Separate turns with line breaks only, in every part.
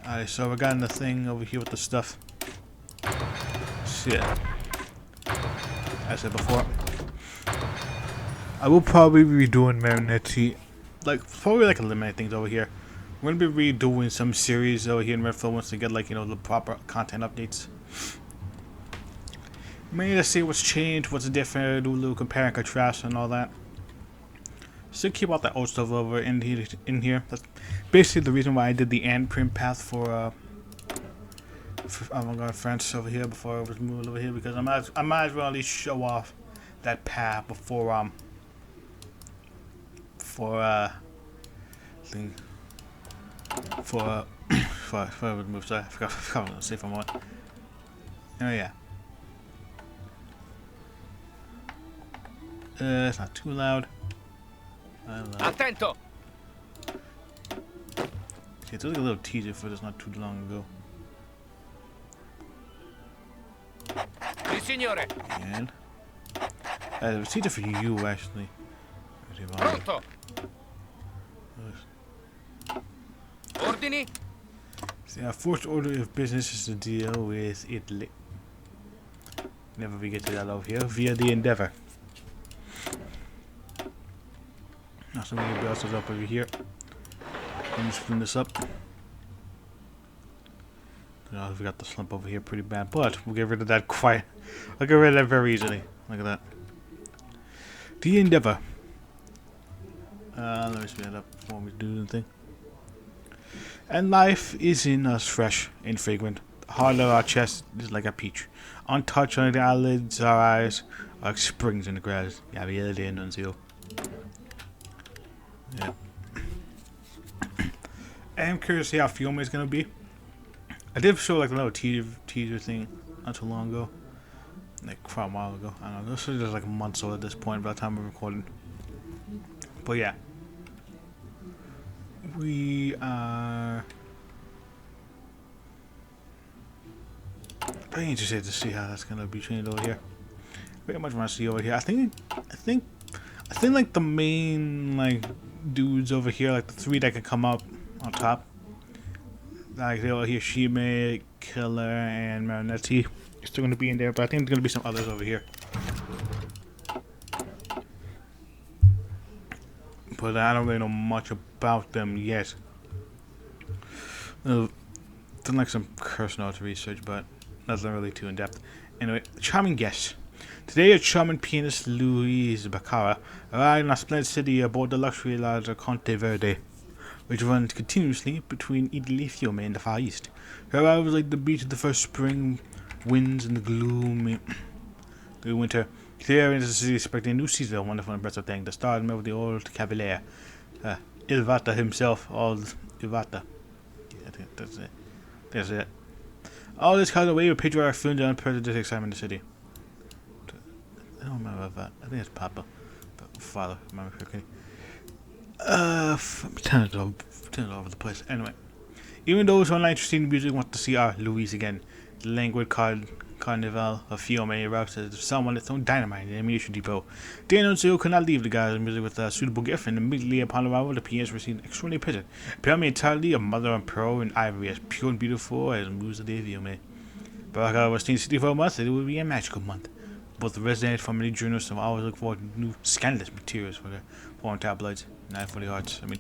Alright, so we got in the thing over here with the stuff. Shit. As I said before, I will probably be redoing Marinette, probably eliminate things over here. We're gonna be redoing some series over here in Redfield once to get the proper content updates. Maybe to see what's changed, what's different, do a little compare and contrast and all that. Still keep all that old stuff over in here. That's basically the reason why I did the end print path for Avant-Garde France over here before I was moved over here, because I might as well at least show off that path before thing for I would move. Sorry, I forgot what I was gonna say for a moment. Oh yeah. It's not too loud.
Attento!
Okay, it's like a little teaser for this not too long ago.
Si, signore.
And it was teaser for you actually.
Pronto. Ordini?
See, our first order of business is to deal with Italy. Never we get to that over here via the Endeavor. Now somebody else is up over here. Let me spin this up. We got the slump over here pretty bad, but we'll get rid of that quiet. I'll get rid of that very easily. Look at that. The Endeavor. Let me spin it up before we do the thing. And life is in us fresh and fragrant. The heart of our chest is like a peach. Untouched under the eyelids, our eyes are like springs in the grass. Yeah, we had it Nunzio. Yeah. I'm curious to see how Fiume is gonna be. I did show like a little teaser thing not too long ago. Like quite a while ago. I don't know. This is just like a month old at this point by the time we're recording. But yeah. We are very interested to see how that's gonna be changed over here. Very much want to see over here. I think like the main dudes over here, like the three that can come up on top. Like over here, Fiume, Killer, and Marinette are still gonna be in there, but I think there's gonna be some others over here. But I don't really know much about them yet. Done like some curse note research, but nothing really too in depth. Anyway, charming guest. Today, a charming pianist, Louise Baccara, arrived in a splendid city aboard the luxury liner Conte Verde, which runs continuously between Italy, Fiume, and the Far East. Her arrival was like the beat of the first spring winds in the gloomy winter. Clear into the city, expecting a new season, a wonderful and impressive thing. The star met with the old cavalier, Ilvata himself, old Ilvata. Yeah, I think that's it. That's it. All this kind of way with patriotic feelings and unprecedented excitement in the city. I don't remember that. I think it's Papa. Father, remember correctly. Turn it all over the place. Anyway. Even those who are not interested in music want to see our Louise again. The languid carnival of Fiume erupts as someone its own dynamite in the ammunition depot. Daniel could not leave the guys in music with a suitable gift, and immediately upon arrival, the pianist received extraordinary present. Apparently entirely of mother and pearl and ivory, as pure and beautiful as Musa de Fiume. Baraka was in the city for a month, and it would be a magical month. Both resonated from many journalists and always look forward to new scandalous materials for their foreign tabloids. Not for the arts. I mean,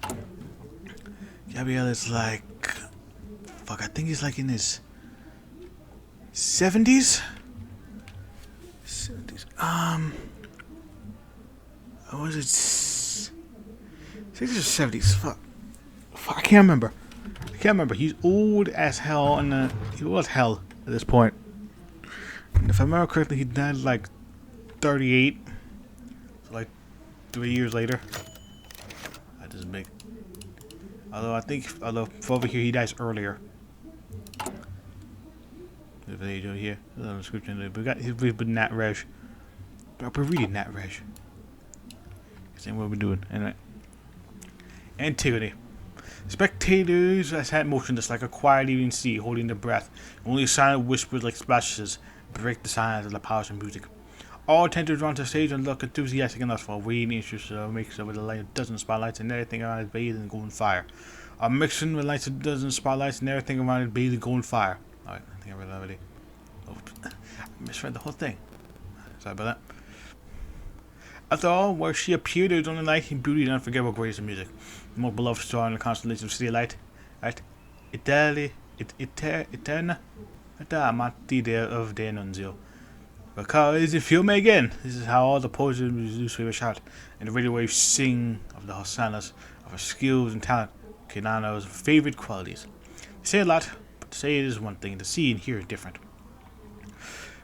Gabriel is like, fuck, I think he's like in his 70s? 70s. Or was it 60s or 70s? Fuck, I can't remember. He's old as hell, and he's old as hell at this point. And if I remember correctly, he died like 38. So like 3 years later. That doesn't make. Although for over here he dies earlier. The video here, the description. We've been Nat Reg. We're reading Nat Reg. Same what we're doing anyway. Antigone. Spectators sat motionless like a quiet evening sea, holding their breath. Only silent whispers like splashes break the silence of the powers of music. All attentive drawn to the stage and look enthusiastic enough for waiting interest makes over the light of dozens of spotlights and everything around is bathed in golden fire. A mixing with lights, a dozen spotlights, and everything around it bathed in golden fire. Alright, I think I read that already. Oh, I misread the whole thing. Sorry about that. After all, where she appeared, there was only light and beauty and unforgettable grace of music. The most beloved star in the constellation of city light. Right? Eterna amanti of de Nunzio. Baccara is in Fiume again. This is how all the poets of newspaper shout, and the radio waves sing of the hosannas, of her skills and talent, Kinano's favorite qualities. They say a lot, but to say it is one thing, to see and hear is different.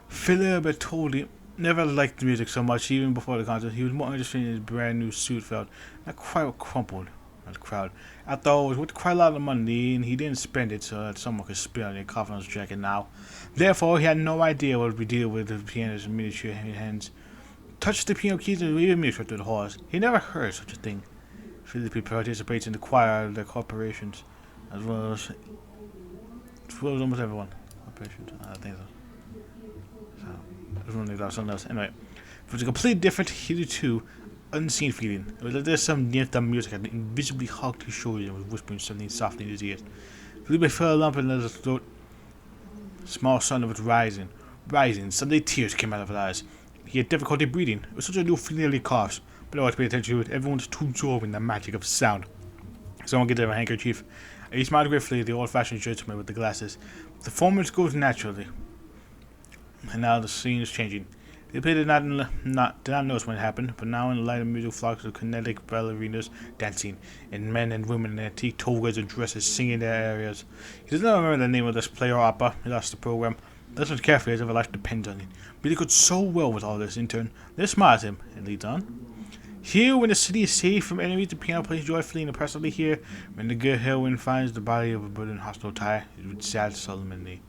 Philip Bertoldi never liked the music so much, even before the concert. He was more interested in his brand new suit felt, not quite crumpled by the crowd. After all, it was worth quite a lot of money, and he didn't spend it so that someone could spit on their confidence jacket now. Therefore, he had no idea what would deal with the piano's miniature hands. Touched the piano keys and waved music through the halls. He never heard such a thing. Philip participates in the choir of their corporations, as well as almost everyone. Corporations, I think so. Something else. Anyway, it was a completely different, hitherto unseen feeling. It was like there's some near-thumb music had invisibly hugged his shoulders and was whispering something softly in his ears. Felipe felt a lump in his throat. Small sun was rising. Suddenly tears came out of his eyes. He had difficulty breathing. It was such a new feeling that he coughs. But no one paid attention to it. Everyone was too absorbed in the magic of sound. Someone gave him a handkerchief. He smiled gratefully at the old-fashioned gentleman with the glasses. The performance goes naturally. And now the scene is changing. The player did not notice when it happened, but now in the light of music, flocks of kinetic ballerinas dancing, and men and women in antique togas and dresses singing their arias. He does not remember the name of this play or opera. He lost the program. Listens carefully as if life depends on it. But he could so well with all this in turn. This smiles him, and leads on. Here, when the city is safe from enemies, the piano plays joyfully and oppressively. Here, when the good heroine finds the body of a brother in hostile tie, it with sad solemnity.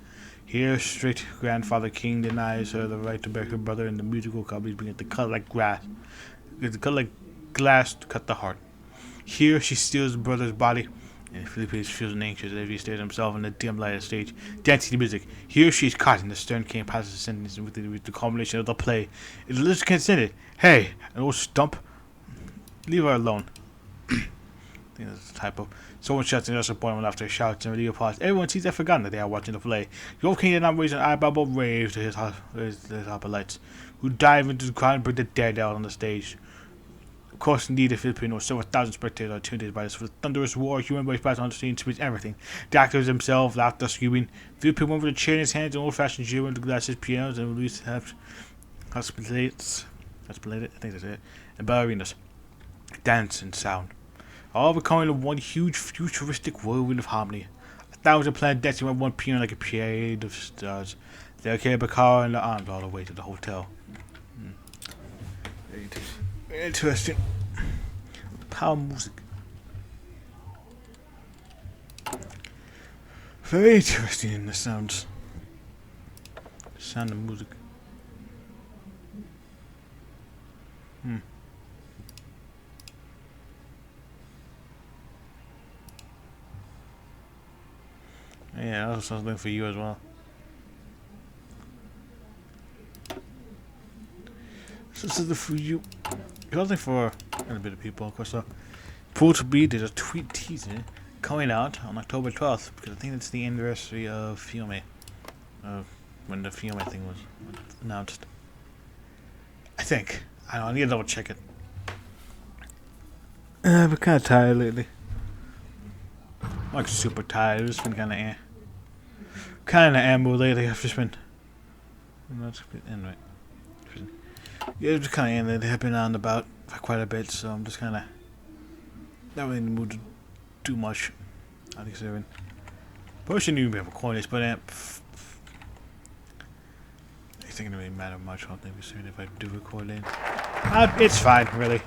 Here, strict grandfather King denies her the right to bury her brother, and the musical companies begin to cut like glass to cut the heart. Here, she steals the brother's body, and Felipe feels anxious as he stares at himself in the dim light of the stage, dancing to music. Here, she is caught, and the stern king passes a sentence with the culmination of the play. It is consented. Hey, an old stump, leave her alone. I think that's a typo. Someone shouts in disappointment after shouts and radio applause. Everyone seems to have forgotten that they are watching the play. The old king did not raise an eyebrow but raved to his hoplites, who dive into the crowd and bring the dead out on the stage. Of course, indeed, the Filipino several thousand spectators are intimidated by this for the thunderous roar. Human voice passes on the stage speaks everything. The actors themselves, laughter, screaming. Filipino went with a chair in his hands, and old-fashioned jeering with glasses, pianos, and loose hospitalates. I think that's it. And ballerinas. Dance and sound. All becoming one huge futuristic whirlwind of harmony. 1,000 planets dancing with one piano like a parade of stars. They carry Baccara in their arms all the way to the hotel. Very interesting. The power of music. Very interesting in the sounds. The sound of music. Yeah, that's something for you as well. This is for you. Something for a bit of people, of course. Pool to be there's a tweet teaser coming out on October 12th because I think it's the anniversary of Fiume, when the Fiume thing was announced. I think. I don't know. I need to double check it. I've been kind of tired lately. Like super tired. It's been kind of kind of ammo lately. I've just been. Anyway. Yeah, it's kind of lately. I've been on about for quite a bit, so I'm just kind of not really in the mood to do much. I think so. Probably shouldn't even be recording this, but I think it doesn't really matter much. I don't think if I do record it. It's fine, really.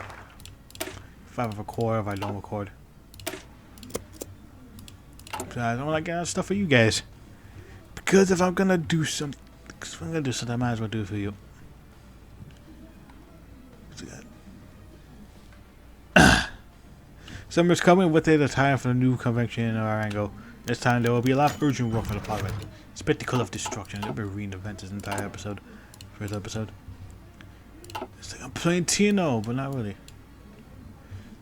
If I record, if I don't record. I don't like that stuff for you guys. Because if I'm gonna do something, I might as well do it for you. Summer's coming with it, a time for the new convention in Arango. This time there will be a lot of urgent work for the Parliament. Spectacle of destruction. They'll be reinventing this entire episode. First episode. It's like I'm playing Tino, but not really.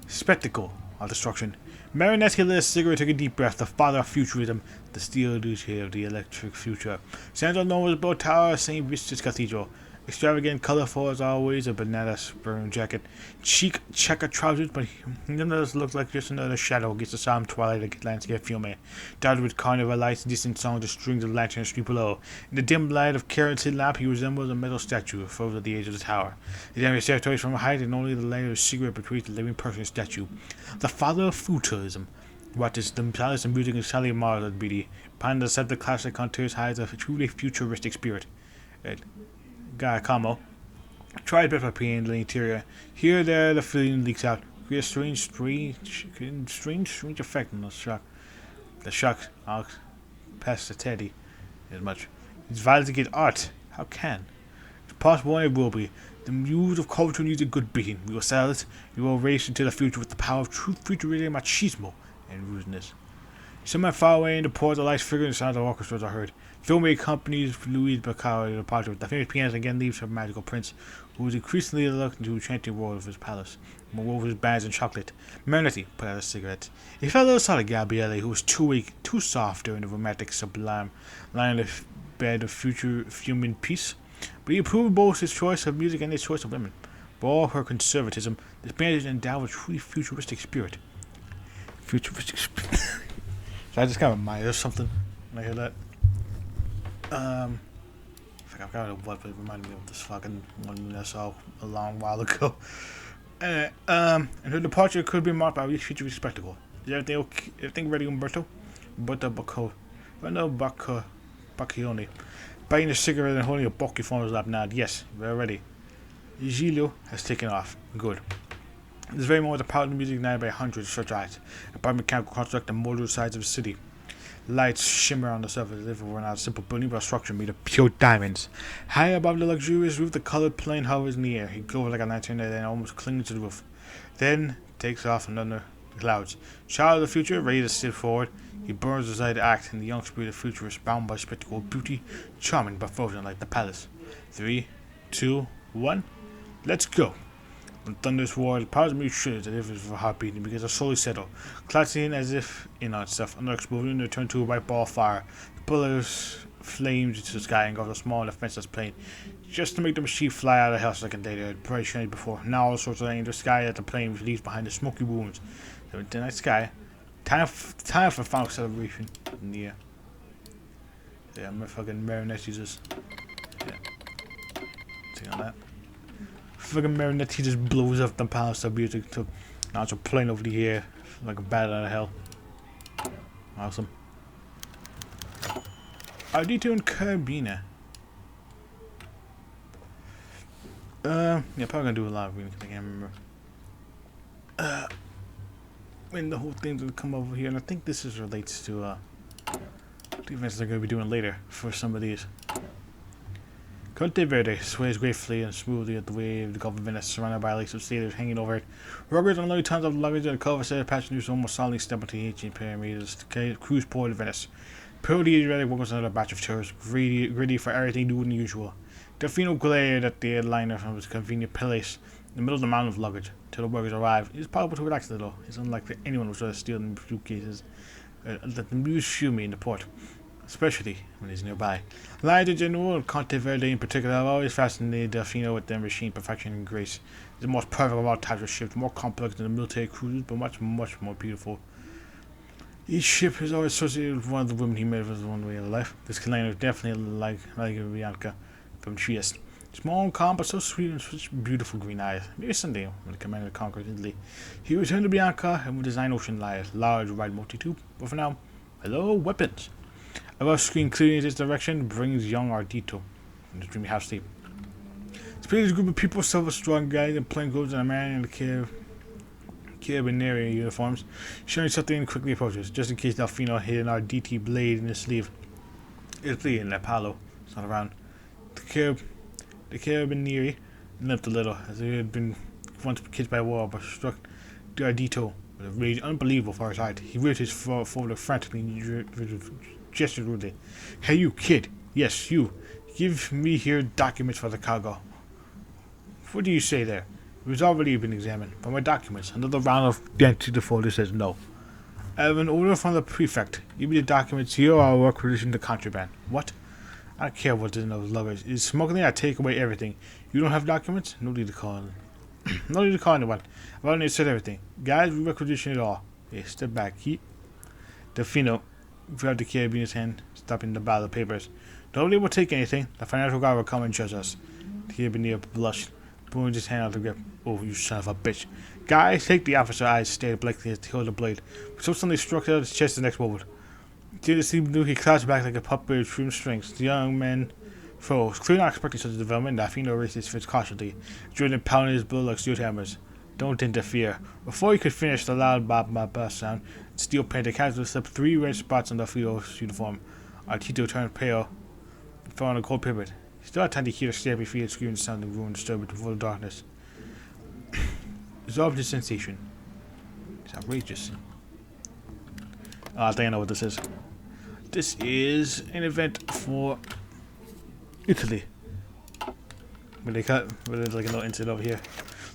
Spectacle of destruction. Marinetti lit a cigarette, took a deep breath. The father of futurism, the steel duty of the electric future. Sandra Noah's boat tower, St. Vitus's Cathedral. Extravagant, colorful as always, a banana sperm jacket. Chic checker trousers, but he nonetheless looked like just another shadow against the solemn twilight of landscape Fiume. Dotted with carnival lights, distant songs, and strings of lanterns street below. In the dim light of Carrington lamp, he resembled a metal statue, frozen at the edge of the tower. His enemy territories from height, and only the light of his cigarette between the living person and statue. The father of futurism. What is the palace and music of Sally Mars at BD? Behind the scepter classic contours hides a truly futuristic spirit. Como. Try a bit of pain in the interior. Here there the feeling leaks out. Create a strange effect on the shock. The shock past the teddy as much. It's vital to get art. How can? It's possible and it will be. The muse of culture needs a good beating. We will sell it. We will race into the future with the power of true futurism, machismo, and rudeness. Somewhere far away in the port, the lights figure and sounds of orchestras are heard. Fiume accompanies Louise Baccarat to the departure. The famous pianist again leaves her magical prince, who is increasingly reluctant to enchanting world of his palace, moreover his bands and chocolate. Marinetti put out a cigarette. He felt a little sorry Gabriele, who was too weak, too soft during the romantic sublime, lying on the bed of future fuming peace. But he approved both his choice of music and his choice of women. For all her conservatism, this band is endowed with a truly futuristic spirit. Futuristic spirit. So I just got reminded of something when I hear that. I forgot what it reminded me of this fucking one I saw a long while ago. Anyway, and her departure could be marked by a futuristic spectacle. Is everything okay? Everything ready, Umberto? Bacchione. Biting a cigarette and holding a bulky phone in his lap now. Yes, we're ready. Giglio has taken off. Good. This very moment, the power of the music ignited by hundreds of such eyes. A biomechanical construct the molded sides of the city. Lights shimmer on the surface as if it were not a simple building but a structure made of pure diamonds. High above the luxurious roof, the colored plane hovers in the air. It glows like a lantern and then almost clings to the roof. Then takes off and under the clouds. Child of the future, ready to step forward. He burns aside the act, and the young spirit of futurist, bound by spectacle, beauty, charming but frozen like the palace. 3, 2, 1, let's go! When thunderous roar, the powers of me shuddered as if it was a heartbeat, and begins to slowly settle, collapsing as if in on itself. Another explosion returned to a white ball of fire. The pillars flamed into the sky and got a small defenseless plane, just to make the machine fly out of hell a second later. It bright shining before. Now all sorts of light in the sky as the plane was leaves behind the smoky wounds. The night sky. Time for final celebration in the air. Yeah, my fucking Marinetti just. Yeah. Take on that. Fucking Marinetti just blows up the palace of music. Now it's a plane over the air like a bat out of hell. Awesome. Ardito and Carabina. Yeah, probably gonna do a lot of reading because I can't remember. When the whole thing's gonna come over here, and I think this is relates to the events they're gonna be doing later for some of these. Conte Verde sways gracefully and smoothly at the wave of the Gulf of Venice, surrounded by lakes of sailors hanging over it. Rugged and loaded tons of luggage and a cover set of passengers almost solemnly step into the ancient pyramids to cruise port of Venice. Purely Adriatic welcomes another batch of tourists, greedy for everything new and unusual. Delfino glared at the liner from his convenient place in the middle of the mountain of luggage till the workers arrived. It is possible to relax a little. It's unlikely anyone would try to steal the suitcases that amuse Fiume in the port, especially when he's nearby. Lions in general, and Conte Verde in particular, have always fascinated Delfino with their machine perfection and grace. It's the most perfect of all types of ships, more complex than the military cruisers, but much more beautiful. Each ship is always associated with one of the women he met with one way of life. This liner is definitely like Bianca from Trieste. Small and calm, but so sweet and such beautiful green eyes. Maybe someday, when the commander conquers Italy, he will return to Bianca and will design ocean liners, large, wide multi-tube. But for now, hello, weapons. A rough screen clearing in this direction brings young Ardito from his dreamy half sleep. This group of people, several strong guys in plain clothes and a man in the carabinieri uniforms, showing something and quickly approaches, just in case Delfino hid an RDT blade in his sleeve. It's Lee and Apollo. It's not around. The carabinieri limped a little, as if he had been once kissed by a wall, but struck the Ardito with a rage unbelievable for his height. He ripped his folder frantically and gestured rudely. Hey, you kid! Yes, you! Give me here documents for the cargo. What do you say there? It was already been examined. By my documents. Another round of dent to the folder says no. I have an order from the prefect. Give me the documents here or I'll work relation to contraband. What? I don't care what those lovers. Is smuggling? I take away everything. You don't have documents? No need to call. No need to call anyone. I've already said everything. Guys, we requisition it all. Hey, step back. Delfino grabbed the key in his hand, stopping the battle of papers. Nobody will take anything. The financial guy will come and judge us. The Carabiner blushed, pulling his hand out of the grip. Oh, you son of a bitch. Guys, take the officer's eyes, stared blankly as he held the blade. So suddenly struck out his chest the next moment. Did see knew he crouched back like a puppet with trim strings. The young man froze, clearly not expecting such a development. Delfino raised his fist cautiously, drilling and pounding his blow like steel hammers. Don't interfere. Before he could finish, the loud bop sound, steel painted casually slipped 3 red spots on Delfino's uniform. Artito turned pale and fell on a cold pivot. He still had time to hear the stamping feet and screaming sound in the room disturbed with full darkness. Resolved his sensation. It's outrageous. Oh, I think I know what this is. This is an event for Italy. Where there's like a little incident over here.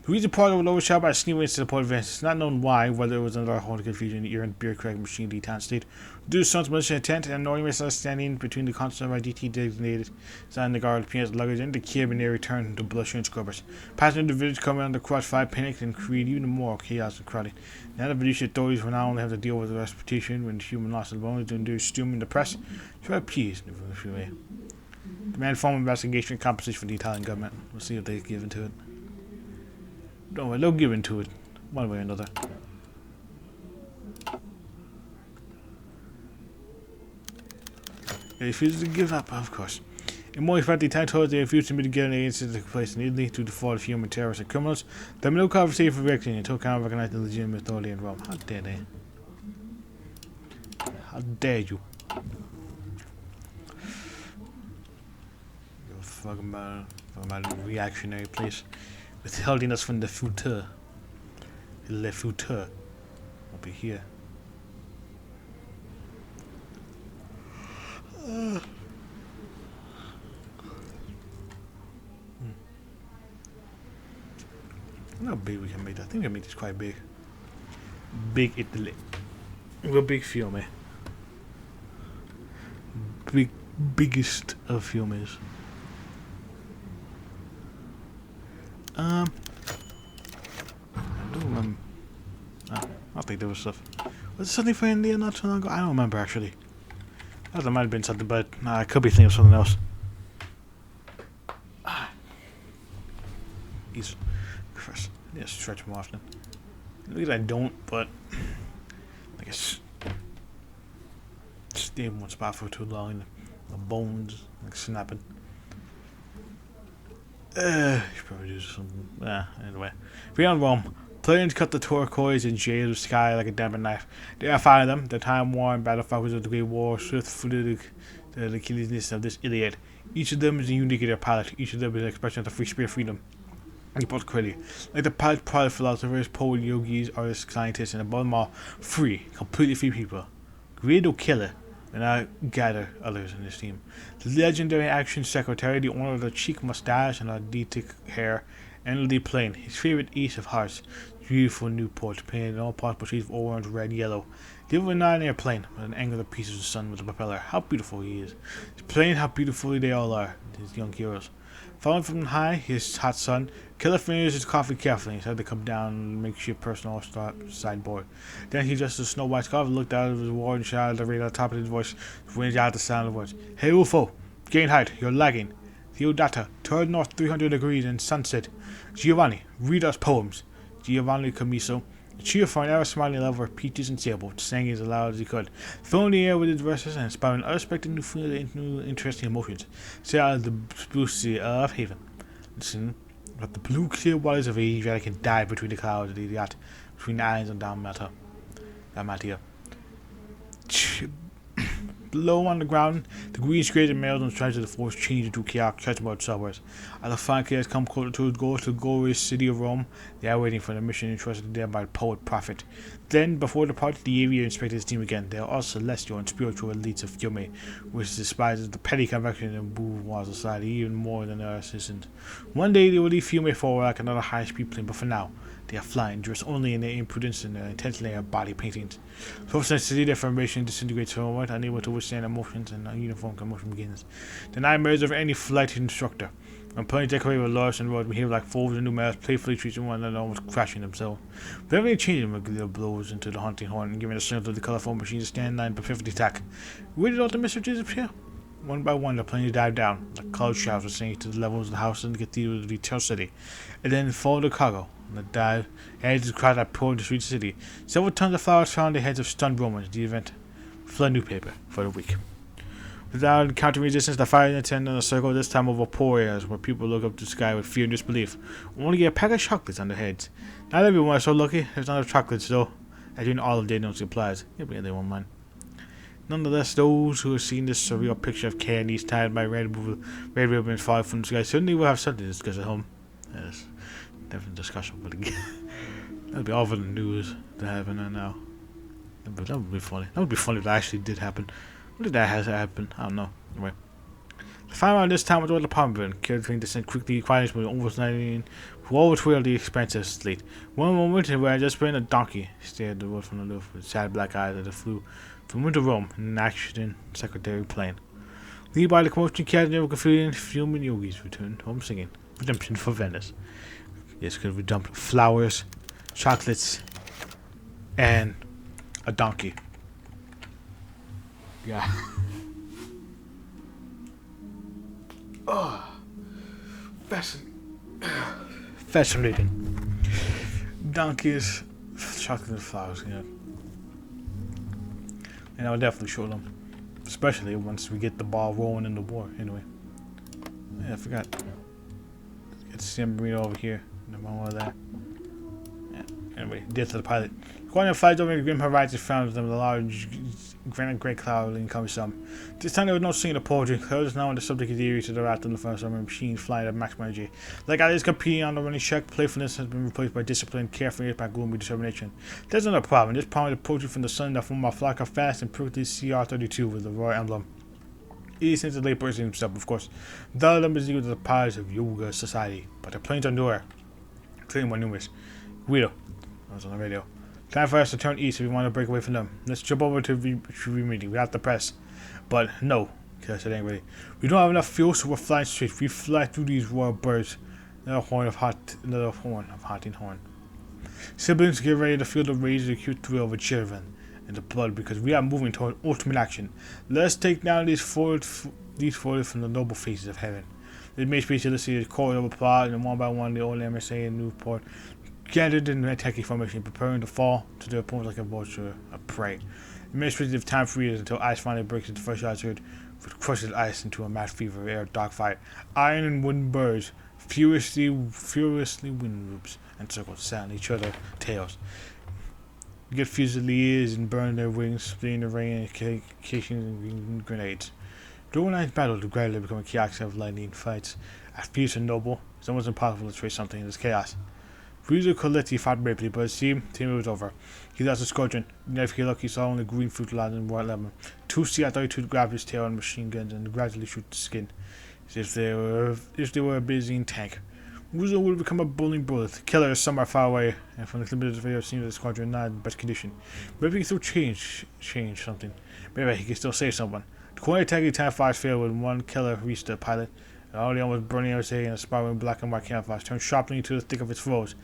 The reason part was overshot by a sneaking into the port event. It's not known why, whether it was another whole confusion in the errant bureaucratic machine of the Italian state, due to some malicious intent and annoying misunderstanding between the consular by DT designated signing the guard pianist luggage and the Carabiner returned to blushing scrubbers. Passenger individuals coming under crossfire panicked and created even more chaos and crowding. Now the Venetian authorities will not only have to deal with the reputation when human loss is only to do stewing the press, try to appease the Fiume. Demand formal investigation and compensation for the Italian government. We'll see if they give into it. No, they'll give into it, one way or another. They refused to give up, of course. In more fact, the Italian authorities refused to mitigate any incidents that took place in Italy to defraud human terrorists and criminals. There were no conversation for reacting until kind of recognized the legitimate authority in Rome. How dare they? How dare you? You're fucking about a reactionary place. Withholding us from the future. Le futur. I'll be here. How big we can make that? I think we can make this quite big. Big Italy. We're big Fiume. Biggest of Fiumes. I don't remember. I think there was stuff. Was there something for India not too long ago? I don't remember actually. I thought there might have been something, but I could be thinking of something else. Jesus Christ. I need to stretch more often. Look at I don't, but I guess stay in one spot for too long. The bones like snapping. You should probably do something. Anyway. Beyond Rome, planes cut the turquoise and jade of the sky like a diamond knife. They are fighting them, the time-worn battle falcons of the Great War, swift footed the killingness of this idiot. Each of them is unique in their pilot. Each of them is an expression of the free spirit freedom. He put clearly, like the pilot, philosophers, poets, yogis, artists, scientists, and above them all, free, completely free people. Great or killer. And I gather others in this team. The legendary action secretary, the owner of the cheek mustache and athletic hair, endlessly plain. His favorite ace of hearts, beautiful Newport, painted in all possible shades of orange, red, yellow. Delivering not an airplane, but an angular piece of the sun with a propeller. How beautiful he is. It's plain how beautifully they all are, his young heroes. Falling from high, his hot son, Killer finished his coffee carefully. He had to come down and make sure personal sideboard. Then he adjusted the Snow White's coffee, looked out of his ward and shouted at the radio at the top of his voice, whined out the sound of the words. Hey UFO, gain height, you're lagging. Theodata, turn north 300 degrees and sunset. Giovanni, read us poems. Giovanni Camiso, cheer for an ever-smiling lover of peaches and sailboats, sang as loud as he could, filling the air with his verses and inspiring unexpected new interesting emotions. Say out of the blue sea of Haven. Listen, but the blue clear waters of Asia can dive between the clouds of the yacht, between the islands of Dalmatia. Below on the ground, the green scrapes and mails and stripes of the force change into chaos mode subways. As the flanker has come closer to his goal, to the glorious city of Rome, they are waiting for the mission entrusted to them by the poet prophet. Then, before departure, the aviator inspected his team again. They are all celestial and spiritual elites of Fiume, which despises the petty convection and bourgeois society even more than their assistants. One day they will leave Fiume forward like another high-speed plane, but for now, They are flying, dressed only in their impudence and their intense layer of body paintings. So sensitivity, their formation disintegrates somewhat, unable to withstand emotions, and a uniform commotion begins. The nightmares of any flight instructor. When planes decorated with large and roads behave like fools and numerals, playfully treating one another, almost crashing themselves. Whenever changing McGill blows into the haunting horn and giving the signal to the colorful machines to stand in line for 50 attack. Where did all the messages appear? One by one, the planes dive down. The cloud shafts are sinking to the levels of the house and the cathedral of the Eternal City, and then follow the cargo. The dive heads the crowd that poured into the city. Several tons of flowers found the heads of stunned Romans. The event flood newspaper for the week. Without encountering resistance, the fire attended in a circle, this time over poor areas where people look up to the sky with fear and disbelief. Only get a pack of chocolates on their heads. Not everyone is so lucky. There's not enough chocolates, though. As in all of their known supplies. Maybe they won't mind. Nonetheless, those who have seen this surreal picture of candies tied by red ribbons falling from the sky certainly will have something to discuss at home. Yes, definitely discussion, but again, that'll be all for the news that happen right now. But that would be funny. That would be funny if that actually did happen. What did that have happen? I don't know. Anyway. The fire around this time was all the apartment building. Carrying descent quickly, quietness was almost 19, who all twirled the expansive slate. One moment where I just been a donkey, stared at the road from the roof with sad black eyes that flew from winter Rome in an action secretary plane. Lead by the commotion, captain of Fiume, Fiume and yogis returned home singing. Redemption for Venice. Yes, because we dumped flowers, chocolates, and a donkey. Yeah. Oh, fascinating. Donkeys, chocolate and flowers, yeah. And I'll definitely show them. Especially once we get the ball rolling in the war, anyway. Yeah, I forgot. Get San Marino over here. No more of that. Yeah. Anyway, death of the pilot. According to flights over the grim horizon, found them a large granite gray cloud leaning coming some. This time there was no singing or poetry. Clouds now on the subject of the eerie to the wrath of the first summer machine flying at maximum energy. Like I is competing on the running check, playfulness has been replaced by discipline, carefully by gloomy determination. There's another problem. This problem is the poetry from the sun that formed my flock of fast and perfectly CR-32 with the royal emblem. He sends the late person himself, of course. The other them is equal to the powers of yoga society, but the planes are newer. Clearly more numerous. Guido, I was on the radio. Time for us to turn east if we want to break away from them. Let's jump over to the meeting. We have to press. But no, I said anyway. We don't have enough fuel, so we're flying straight. We fly through these royal birds. Another horn of hunting horn. Siblings get ready to feel the rage of the acute thrill of a children and the blood because we are moving toward ultimate action. Let's take down these foiled from the noble faces of heaven. It makes me to see the court of applause, and one by one the old MSA and Newport gathered in attacking formation, preparing to fall to their opponents like a vulture of prey. Administrative time freezes until ice finally breaks into first shots heard, which crushes ice into a mad fever air dogfight. Iron and wooden birds furiously wind loops and circles, sound each other tails. Get fusiliers and burn their wings, splitting the rain and casings and grenades. During night's battle, the gradually become a chaos of lightning fights. As fierce and noble, it's almost impossible to trace something in this chaos. Frieza Coletti fought bravely, but it seemed it was over. He lost his squadron. If he lucky, he saw only green fruit light and white lemon. Two CR-32 grabbed his tail and machine guns and gradually shoot the skin, as if they were a busy tank. Wuzo would become a bullying bullet. Killer is somewhere far away, and from the limited video seen of the squadron not in best condition. Maybe he can still change something. Maybe he can still save someone. The counter-attacking time fires failed when one killer reached the pilot. All the almost burning everything in a spiraling black and white camouflage turned sharply into the thick of its foes.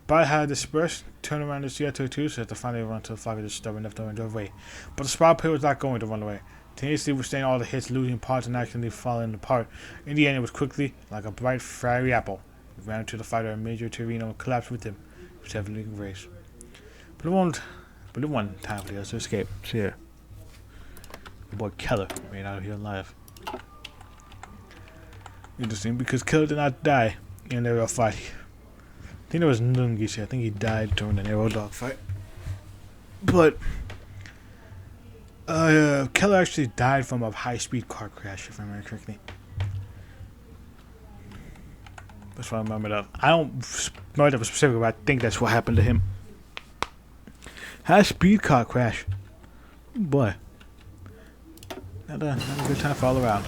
Pilot had dispersed, turned around the CR-32 so that to finally run to the flock of the stubborn left over and drove away. But the spiral pit was not going to run away. Tenaciously withstanding all the hits, losing parts and accidentally falling apart. In the end, it was quickly, like a bright fiery apple. It ran into the fighter and Major Torino collapsed with him. It was heavily raised. But it wasn't time for the others to escape. So yeah. The boy Keller made out of here alive. Interesting, because Keller did not die in the aerial fight. I think there was Nungis here. I think he died during an aerial dog fight. But Keller actually died from a high-speed car crash, if I remember correctly. That's what I remember that. I don't know that was specific, but I think that's what happened to him. High-speed car crash. Boy. Not a good time for all around.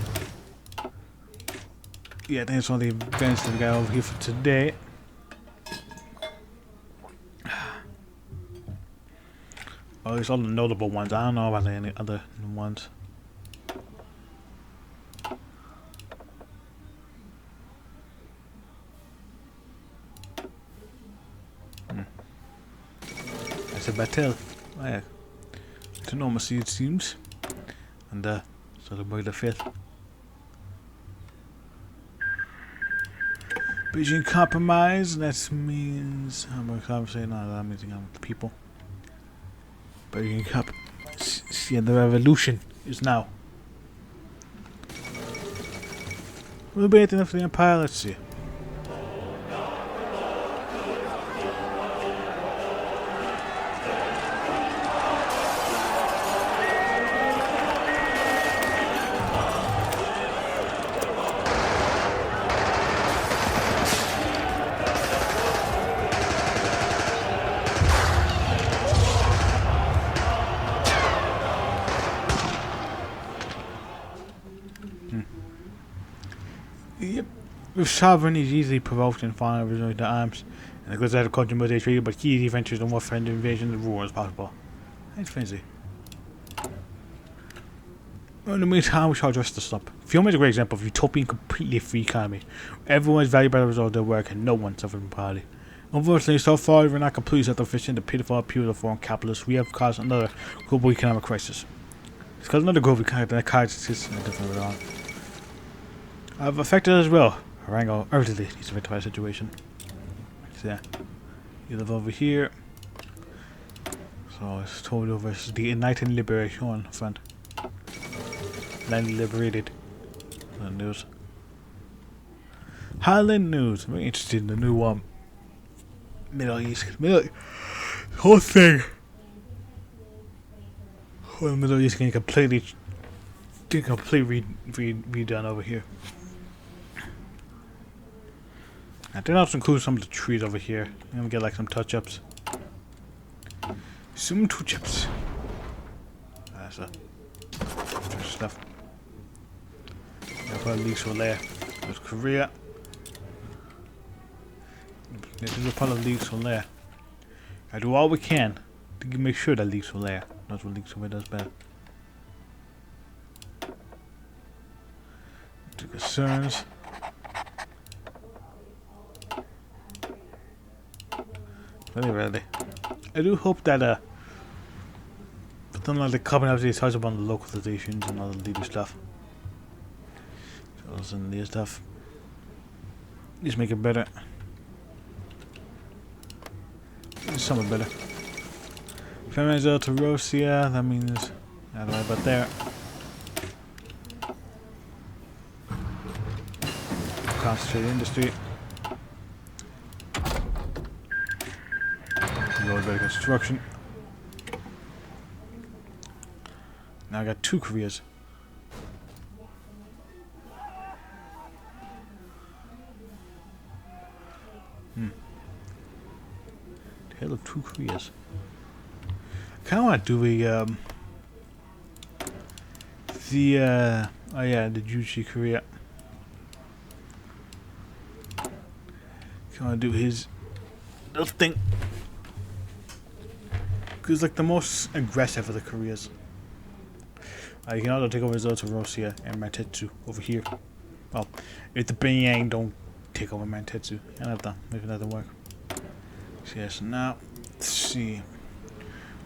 Yeah, I think that's one of the events that we got over here for today. Well, at least all the notable ones. I don't know about any other ones. That's a battle. Oh, yeah. It's enormous, it seems. And, so the boy the fifth. Beijing Compromise, that means... I'm going to say, no, that means the people. Beijing Compromise. Yeah, the revolution is now. Will be anything for the Empire? Let's see. Yep. With sovereignty is easily provoked and finally resorted to arms, and the goods out of culture military treaty, but key adventures and warfare and invasion of war as possible. That's fancy. In the meantime, we shall address the slump. Fiume is a great example of utopian, completely free economy. Everyone is valued by the result of their work, and no one suffers from poverty. Unfortunately, so far we're not completely self-sufficient. The pitiful appeal of foreign capitalists, we have caused another global economic crisis. It's caused another global economic crisis in a different realm. I've affected as well. Harango urgently needs to rectify the situation. So yeah, you live over here. So it's told over as the United Liberation Front. Land liberated. The news. Highland news. I'm very interested in the new Middle East. Whole thing. Whole Middle East getting completely redone over here. I did also include some of the trees over here. I'm gonna get like some touch-ups. Some touch-ups. That's stuff. Put a leaf solar. There's Korea. This is a part of leaf solar. I do all we can to make sure that leaf solar. That's what leaf solar does better. The concerns. Really. I do hope that something like the cabinet updates touch upon the localizations and all the leader stuff. So some leader stuff. Just make it better. Just somewhat better. Fiume to Rosia, that means I don't know about there. Concentrate industry. Better construction. Now I got 2 Koreas. The hell of 2 Koreas. I kinda wanna do a oh yeah, the Juchi Korea. Kinda wanna do his little thing. He's like the most aggressive of the Koreas. You can also take over results of Rosia and Mantetsu over here. Well, if the Pyongyang don't take over Mantetsu, I don't know, maybe that doesn't work. So yes, now let's see.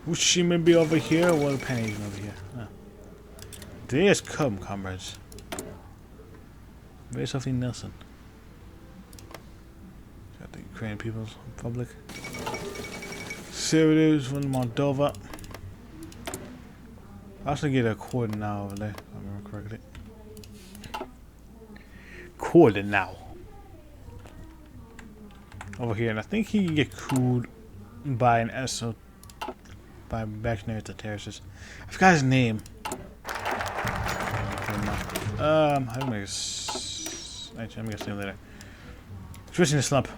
Ushima be over here, or the Pan-Asian over here? Oh. Day has come, comrades. Where's Sophie Nelson? Got the Ukrainian People's Republic. Syracuse from Moldova. I also get a coordinate now over there, if I remember correctly. Coordinate now. Over here, and I think he can get cooled by an SO by back near the terraces. I forgot his name. I'm gonna guess. Actually, I'm gonna see him later. Switching the slump.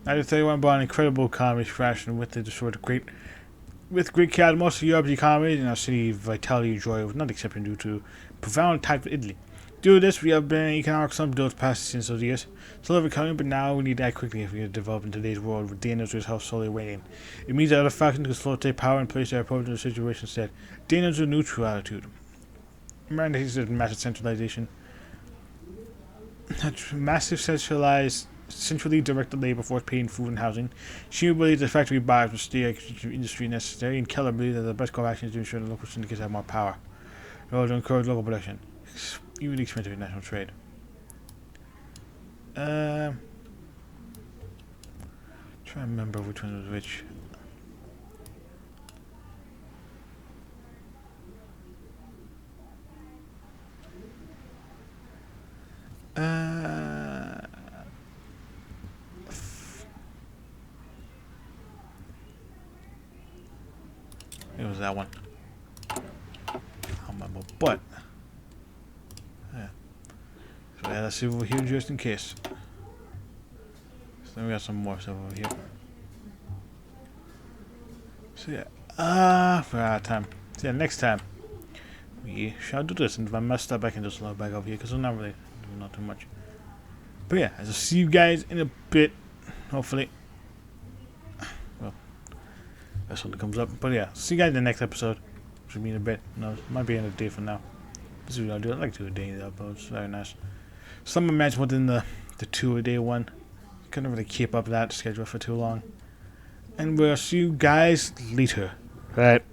1931 brought an incredible economy crashing with it destroyed with great chaos. Most of Europe's economy and our city vitality and joy was not exception due to profound type of Italy. Due to this, we have been economic slump built past since those years. Still recovering, but now we need to act quickly if we are to develop in today's world with dangers health slowly waning. It means that other factions can slowly take power and place their opponents in the situation instead. Dangers a neutral attitude. Remember, this is massive centralization. Massive centralized, centrally directed labor force paying food and housing. She believes the factory buyers will steer industry necessary, and Keller believes that the best course of action is to ensure the local syndicates have more power. In order to encourage local production. Even the expense of international trade. Try to remember which one was which. It was that one. I don't remember, but yeah. So yeah, let's see over here just in case. So then we got some more stuff over here. So yeah, for our time. So yeah, next time we shall do this, and if I messed up, I can just log back over here because I'm not really doing not too much. But yeah, I'll see you guys in a bit, hopefully. Well, that's when it comes up. But yeah, see you guys in the next episode. Should be in a bit. No, it might be in a day from now. This is what I'll do. I like to do a daily uploads. Very nice. Some imagine within the 2-a-day one. Couldn't really keep up that schedule for too long. And we'll see you guys later. Right.